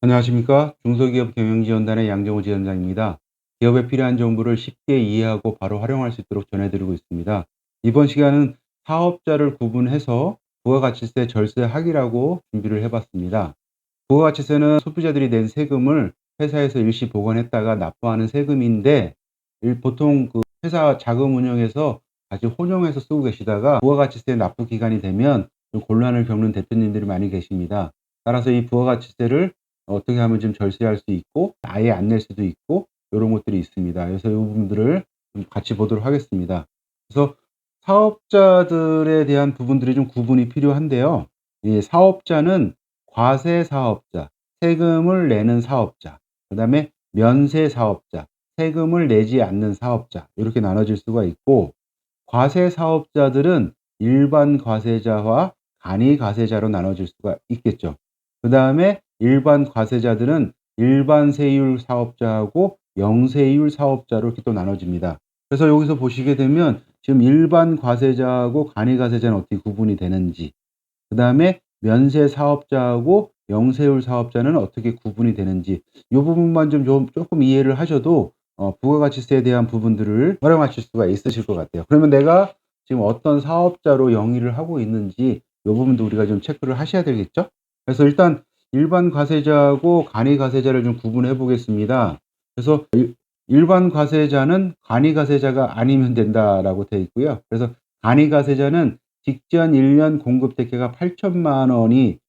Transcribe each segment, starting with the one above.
안녕하십니까. 중소기업 경영지원단의 양정호 지원장입니다. 기업에 필요한 정보를 쉽게 이해하고 바로 활용할 수 있도록 전해드리고 있습니다. 이번 시간은 사업자를 구분해서 부가가치세 절세 하기라고 준비를 해봤습니다. 부가가치세는 소비자들이 낸 세금을 회사에서 일시 보관했다가 납부하는 세금인데, 보통 그 회사 자금 운영에서 다시 혼용해서 쓰고 계시다가 부가가치세 납부 기간이 되면 좀 곤란을 겪는 대표님들이 많이 계십니다. 따라서 이 부가가치세를 어떻게 하면 좀 절세할 수 있고 아예 안 낼 수도 있고 이런 것들이 있습니다. 그래서 이 부분들을 좀 같이 보도록 하겠습니다. 그래서 사업자들에 대한 부분들이 좀 구분이 필요한데요. 이 사업자는 과세 사업자, 세금을 내는 사업자, 그다음에 면세 사업자, 세금을 내지 않는 사업자 이렇게 나눠질 수가 있고, 과세 사업자들은 일반 과세자와 간이 과세자로 나눠질 수가 있겠죠. 그다음에 일반 과세자들은 일반 세율 사업자하고 영세율 사업자로 이렇게 또 나눠집니다. 그래서 여기서 보시게 되면 지금 일반 과세자하고 간이 과세자는 어떻게 구분이 되는지, 그다음에 면세 사업자하고 영세율 사업자는 어떻게 구분이 되는지 이 부분만 좀 조금 이해를 하셔도 부가가치세에 대한 부분들을 활용하실 수가 있으실 것 같아요. 그러면 내가 지금 어떤 사업자로 영위를 하고 있는지 이 부분도 우리가 좀 체크를 하셔야 되겠죠. 그래서 일단 일반 과세자하고 간이 과세자를 좀 구분해 보겠습니다. 그래서 일반 과세자는 간이 과세자가 아니면 된다라고 되어 있고요. 그래서 간이 과세자는 직전 1년 공급 대가가 8천만 원이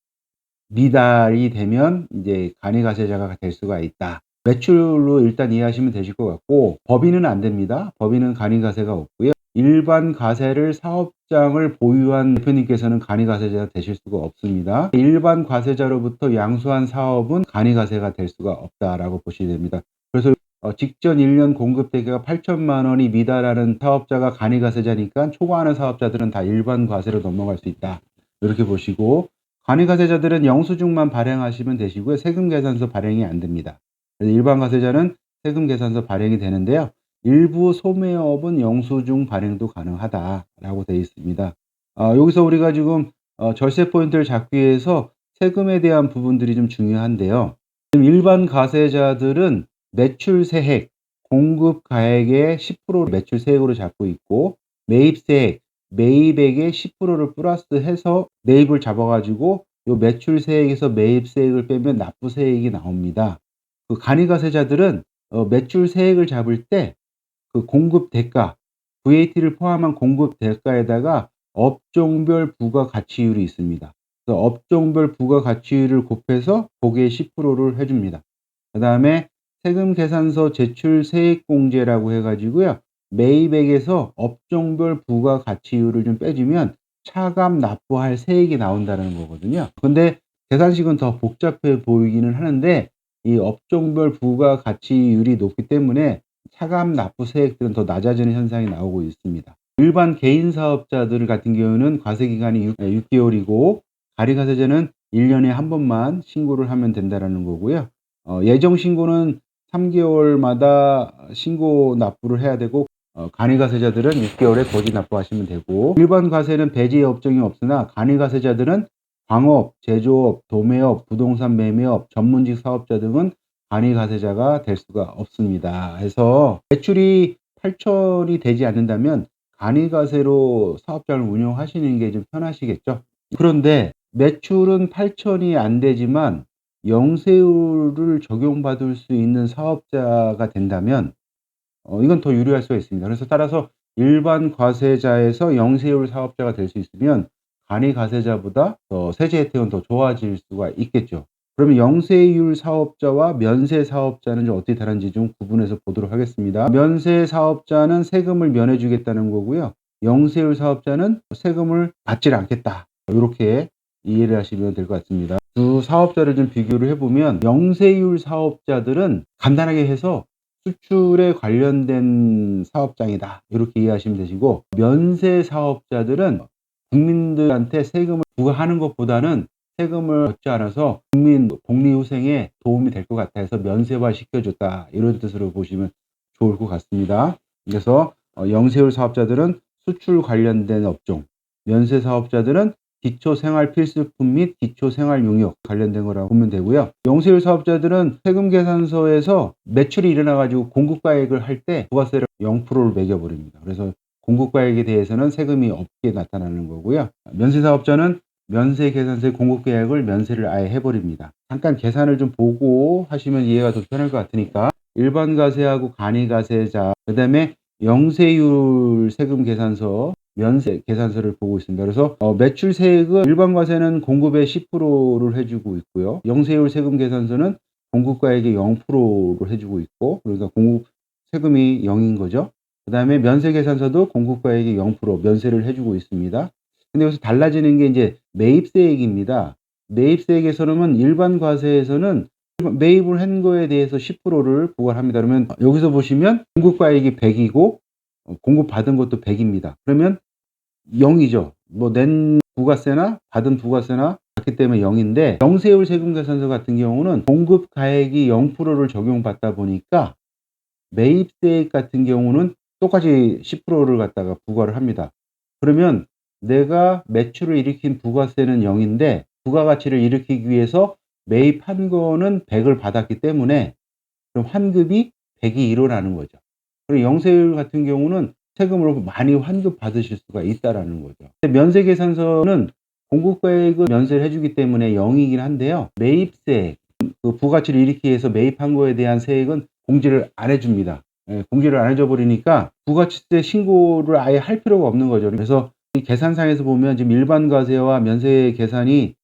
미달이 되면 이제 간이 과세자가 될 수가 있다. 매출로 일단 이해하시면 되실 것 같고, 법인은 안 됩니다. 법인은 간이 과세가 없고요. 일반 과세를 사업장을 보유한 대표님께서는 간이 과세자가 되실 수가 없습니다. 일반 과세자로부터 양수한 사업은 간이 과세가 될 수가 없다라고 보시면 됩니다. 그래서 직전 1년 공급 대가가 8천만 원이 미달하는 사업자가 간이 과세자니까 초과하는 사업자들은 다 일반 과세로 넘어갈 수 있다. 이렇게 보시고, 간이 과세자들은 영수증만 발행하시면 되시고요. 세금 계산서 발행이 안 됩니다. 그래서 일반 과세자는 세금 계산서 발행이 되는데요. 일부 소매업은 영수증 발행도 가능하다라고 되어 있습니다. 여기서 우리가 지금 절세 포인트를 잡기 위해서 세금에 대한 부분들이 좀 중요한데요. 지금 일반 과세자들은 매출 세액, 공급 가액의 10%를 매출 세액으로 잡고 있고, 매입세액, 매입액의 10%를 플러스해서 매입을 잡아가지고 요 매출 세액에서 매입세액을 빼면 납부세액이 나옵니다. 그 간이과세자들은 매출 세액을 잡을 때 그 공급 대가, VAT를 포함한 공급 대가에다가 업종별 부가가치율이 있습니다. 그래서 업종별 부가가치율을 곱해서 거기에 10%를 해줍니다. 그 다음에 세금 계산서 제출 세액공제라고 해가지고요. 매입액에서 업종별 부가가치율을 좀 빼주면 차감 납부할 세액이 나온다는 거거든요. 근데 계산식은 더 복잡해 보이기는 하는데 이 업종별 부가가치율이 높기 때문에 차감 납부 세액들은 더 낮아지는 현상이 나오고 있습니다. 일반 개인 사업자들 같은 경우는 과세 기간이 6개월이고 가리과세제는 1년에 한 번만 신고를 하면 된다는 거고요. 예정 신고는 3개월마다 신고 납부를 해야 되고, 간이과세자들은 6개월에 고지 납부하시면 되고, 일반 과세는 배제 업종이 없으나 간이과세자들은 광업, 제조업, 도매업, 부동산 매매업, 전문직 사업자 등은 간이과세자가 될 수가 없습니다. 해서 매출이 8천이 되지 않는다면 간이과세로 사업장을 운영하시는 게 좀 편하시겠죠. 그런데 매출은 8천이 안 되지만 영세율을 적용받을 수 있는 사업자가 된다면 이건 더 유리할 수가 있습니다. 그래서 따라서 일반 과세자에서 영세율 사업자가 될 수 있으면 간이 과세자보다 더 세제 혜택은 더 좋아질 수가 있겠죠. 그러면 영세율 사업자와 면세 사업자는 좀 어떻게 다른지 좀 구분해서 보도록 하겠습니다. 면세 사업자는 세금을 면해 주겠다는 거고요. 영세율 사업자는 세금을 받지 않겠다. 이렇게 이해를 하시면 될 것 같습니다. 두 사업자를 좀 비교를 해보면 영세율 사업자들은 간단하게 해서 수출에 관련된 사업장이다. 이렇게 이해하시면 되시고, 면세 사업자들은 국민들한테 세금을 부과하는 것보다는 세금을 걷지 않아서 국민 복리후생에 도움이 될 것 같아서 면세화 시켜줬다. 이런 뜻으로 보시면 좋을 것 같습니다. 그래서 영세율 사업자들은 수출 관련된 업종, 면세 사업자들은 기초생활필수품 및 기초생활용역 관련된 거라고 보면 되고요. 영세율 사업자들은 세금계산서에서 매출이 일어나 가지고 공급가액을 할 때 부가세를 0%를 매겨 버립니다. 그래서 공급가액에 대해서는 세금이 없게 나타나는 거고요. 면세사업자는 면세계산서의 공급계획을 면세를 아예 해 버립니다. 잠깐 계산을 좀 보고 하시면 이해가 더 편할 것 같으니까 일반과세하고 간이과세자, 그다음에 영세율 세금계산서, 면세계산서를 보고 있습니다. 그래서 매출세액은 일반과세는 공급의 10%를 해 주고 있고요. 영세율 세금계산서는 공급가액의 0%를 해 주고 있고, 그러니까 공급 세금이 0인 거죠. 그다음에 면세계산서도 공급가액의 0% 면세를 해 주고 있습니다. 근데 여기서 달라지는 게 이제 매입세액입니다. 매입세액에서는 일반 과세에서는 매입을 한 거에 대해서 10%를 부과합니다. 그러면 여기서 보시면 공급가액이 100이고 공급받은 것도 100입니다. 그러면 0이죠. 뭐 낸 부가세나 받은 부가세나 같기 때문에 0인데, 영세율 세금계산서 같은 경우는 공급가액이 0%를 적용받다 보니까 매입세액 같은 경우는 똑같이 10%를 갖다가 부과를 합니다. 그러면 내가 매출을 일으킨 부가세는 0인데 부가가치를 일으키기 위해서 매입한 거는 100을 받았기 때문에 그럼 환급이 100이 일어나는 거죠. 그리고 영세율 같은 경우는 세금으로 많이 환급 받으실 수가 있다라는 거죠. 면세계산서는 공급가액은 면세를 해주기 때문에 0이긴 한데요. 매입세, 그 부가치를 일으키기 위해서 매입한 거에 대한 세액은 공제를 안 해줍니다. 공제를 안 해줘 버리니까 부가치세 신고를 아예 할 필요가 없는 거죠. 그래서 이 계산상에서 보면 지금 일반 과세와 면세 계산이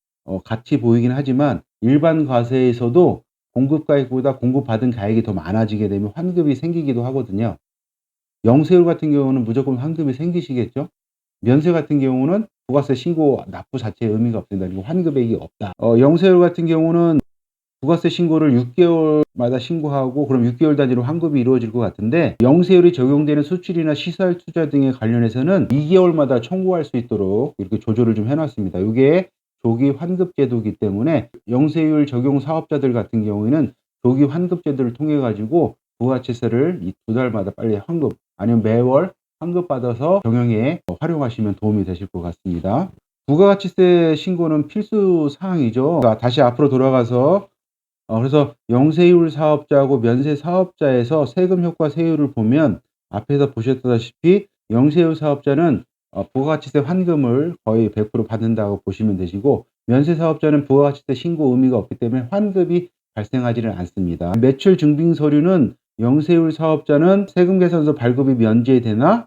같이 보이긴 하지만 일반 과세에서도 공급가액보다 공급받은 가액이 더 많아지게 되면 환급이 생기기도 하거든요. 영세율 같은 경우는 무조건 환급이 생기시겠죠. 면세 같은 경우는 부가세 신고 납부 자체의 의미가 없습니다. 그리고 환급액이 없다. 영세율 같은 경우는 부가세 신고를 6개월마다 신고하고 그럼 6개월 단위로 환급이 이루어질 것 같은데, 영세율이 적용되는 수출이나 시설 투자 등에 관련해서는 2개월마다 청구할 수 있도록 이렇게 조절을 좀 해놨습니다. 이게 조기 환급 제도이기 때문에 영세율 적용 사업자들 같은 경우에는 조기 환급 제도를 통해 가지고 부가치세를 이 2달마다 빨리 환급 아니면 매월 환급 받아서 경영에 활용하시면 도움이 되실 것 같습니다. 부가가치세 신고는 필수 사항이죠. 다시 앞으로 돌아가서 그래서 영세율 사업자하고 면세 사업자에서 세금 효과 세율을 보면 앞에서 보셨다시피 영세율 사업자는 부가가치세 환급을 거의 100% 받는다고 보시면 되시고, 면세 사업자는 부가가치세 신고 의미가 없기 때문에 환급이 발생하지는 않습니다. 매출 증빙 서류는 영세율 사업자는 세금계산서 발급이 면제되나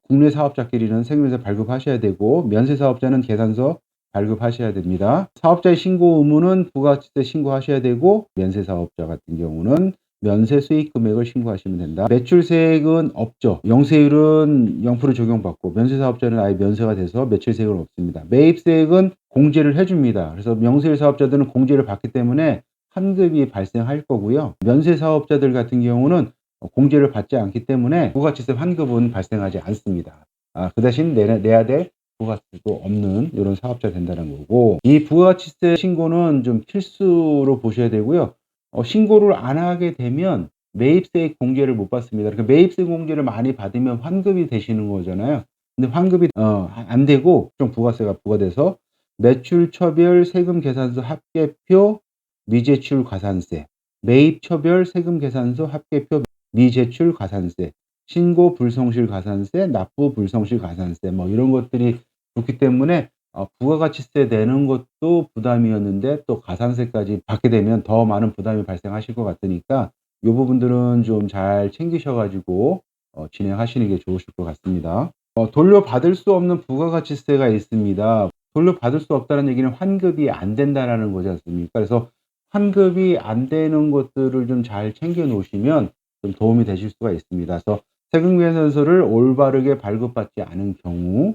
국내 사업자끼리는 세금계산서 발급하셔야 되고, 면세 사업자는 계산서 발급하셔야 됩니다. 사업자의 신고 의무는 부가가치세 신고하셔야 되고, 면세 사업자 같은 경우는 면세 수익 금액을 신고하시면 된다. 매출세액은 없죠. 영세율은 0% 적용받고 면세 사업자는 아예 면세가 돼서 매출세액은 없습니다. 매입세액은 공제를 해줍니다. 그래서 영세율 사업자들은 공제를 받기 때문에 환급이 발생할 거고요. 면세 사업자들 같은 경우는 공제를 받지 않기 때문에 부가가치세 환급은 발생하지 않습니다. 그 대신 내야 될 부가가치세도 없는 이런 사업자 된다는 거고, 이 부가가치세 신고는 좀 필수로 보셔야 되고요. 신고를 안 하게 되면 매입세액 공제를 못 받습니다. 그러니까 매입세 공제를 많이 받으면 환급이 되시는 거잖아요. 근데 환급이 안 되고 좀 부가세가 부과돼서 매출처별 세금계산서 합계표 미제출 가산세, 매입처별 세금계산서 합계표 미제출 가산세, 신고 불성실 가산세, 납부 불성실 가산세, 뭐 이런 것들이 좋기 때문에 부가가치세 내는 것도 부담이었는데 또 가산세까지 받게 되면 더 많은 부담이 발생하실 것 같으니까 이 부분들은 좀 잘 챙기셔 가지고 진행하시는 게 좋으실 것 같습니다. 돌려받을 수 없는 부가가치세가 있습니다. 돌려받을 수 없다는 얘기는 환급이 안 된다라는 거지 않습니까? 그래서 환급이 안 되는 것들을 좀 잘 챙겨 놓으시면 좀 도움이 되실 수가 있습니다. 그래서 세금계산서를 올바르게 발급받지 않은 경우,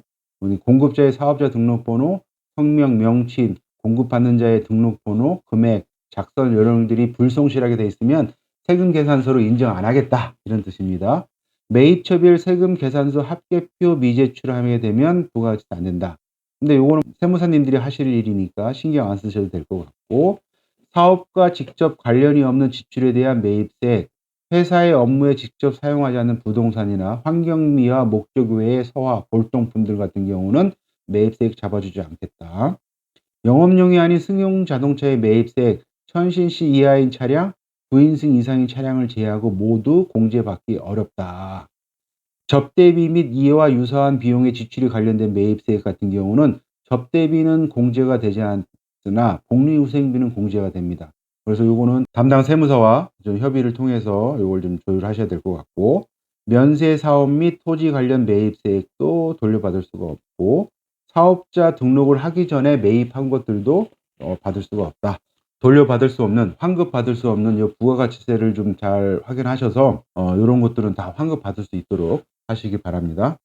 공급자의 사업자 등록번호, 성명, 명칭, 공급받는 자의 등록번호, 금액, 작성 요령들이 불성실하게 되어 있으면 세금계산서로 인정 안 하겠다, 이런 뜻입니다. 매입처별 세금계산서 합계표 미제출하게 되면 부가가치세 안 된다. 근데 요거는 세무사님들이 하실 일이니까 신경 안 쓰셔도 될 것 같고, 사업과 직접 관련이 없는 지출에 대한 매입세, 회사의 업무에 직접 사용하지 않는 부동산이나 환경미화 목적 외의 서화, 골동품들 같은 경우는 매입세액 잡아주지 않겠다. 영업용이 아닌 승용 자동차의 매입세액 1000cc 이하인 차량, 9인승 이상인 차량을 제외하고 모두 공제받기 어렵다. 접대비 및 이와 유사한 비용의 지출이 관련된 매입세액 같은 경우는 접대비는 공제가 되지 않으나 복리후생비는 공제가 됩니다. 그래서 요거는 담당 세무서와 좀 협의를 통해서 요걸 좀 조율하셔야 될 것 같고, 면세 사업 및 토지 관련 매입세액도 돌려받을 수가 없고, 사업자 등록을 하기 전에 매입한 것들도 받을 수가 없다. 돌려받을 수 없는, 환급받을 수 없는 요 부가가치세를 좀 잘 확인하셔서 요런 것들은 다 환급받을 수 있도록 하시기 바랍니다.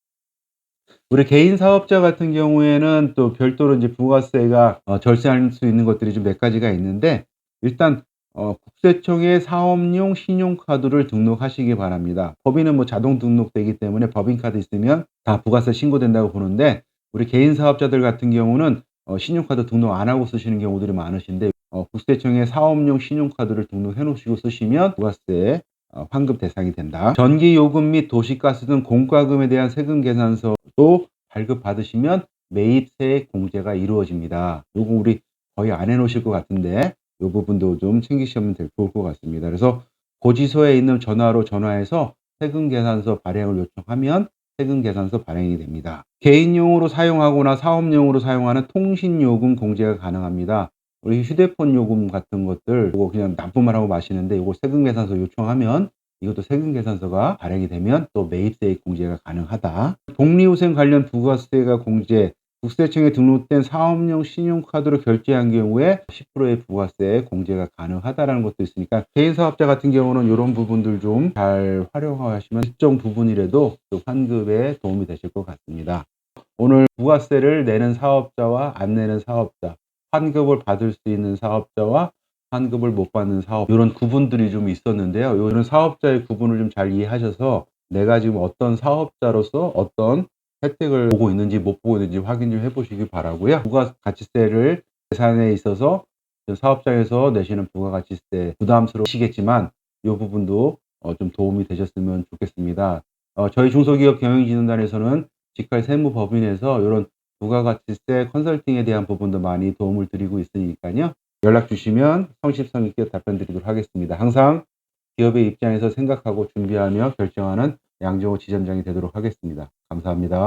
우리 개인 사업자 같은 경우에는 또 별도로 이제 부가세가 절세할 수 있는 것들이 좀 몇 가지가 있는데, 일단 국세청에 사업용 신용카드를 등록하시기 바랍니다. 법인은 뭐 자동 등록되기 때문에 법인카드 있으면 다 부가세 신고된다고 보는데, 우리 개인 사업자들 같은 경우는 신용카드 등록 안 하고 쓰시는 경우들이 많으신데, 국세청에 사업용 신용카드를 등록해 놓으시고 쓰시면 부가세 환급 대상이 된다. 전기요금 및 도시가스 등 공과금에 대한 세금 계산서도 발급받으시면 매입세액 공제가 이루어집니다. 요거 우리 거의 안 해 놓으실 것 같은데 요 부분도 좀 챙기시면 좋을 것 같습니다. 그래서 고지서에 있는 전화로 전화해서 세금 계산서 발행을 요청하면 세금 계산서 발행이 됩니다. 개인용으로 사용하거나 사업용으로 사용하는 통신요금 공제가 가능합니다. 우리 휴대폰 요금 같은 것들 요거 그냥 납부만 하고 마시는데 요거 세금 계산서 요청하면 이것도 세금 계산서가 발행이 되면 또 매입세액 공제가 가능하다. 복리후생 관련 부가세가 공제, 국세청에 등록된 사업용 신용카드로 결제한 경우에 10%의 부가세 공제가 가능하다라는 것도 있으니까 개인 사업자 같은 경우는 이런 부분들 좀 잘 활용하시면 일정 부분이라도 또 환급에 도움이 되실 것 같습니다. 오늘 부가세를 내는 사업자와 안 내는 사업자, 환급을 받을 수 있는 사업자와 환급을 못 받는 사업, 이런 구분들이 좀 있었는데요. 이런 사업자의 구분을 좀 잘 이해하셔서 내가 지금 어떤 사업자로서 어떤 혜택을 보고 있는지 못 보고 있는지 확인 좀 해보시기 바라고요. 부가가치세를 계산에 있어서 사업장에서 내시는 부가가치세 부담스러우시겠지만 이 부분도 좀 도움이 되셨으면 좋겠습니다. 저희 중소기업 경영진흥단에서는 직할 세무법인에서 이런 부가가치세 컨설팅에 대한 부분도 많이 도움을 드리고 있으니까요. 연락 주시면 성실성 있게 답변 드리도록 하겠습니다. 항상 기업의 입장에서 생각하고 준비하며 결정하는 양정호 지점장이 되도록 하겠습니다. 감사합니다.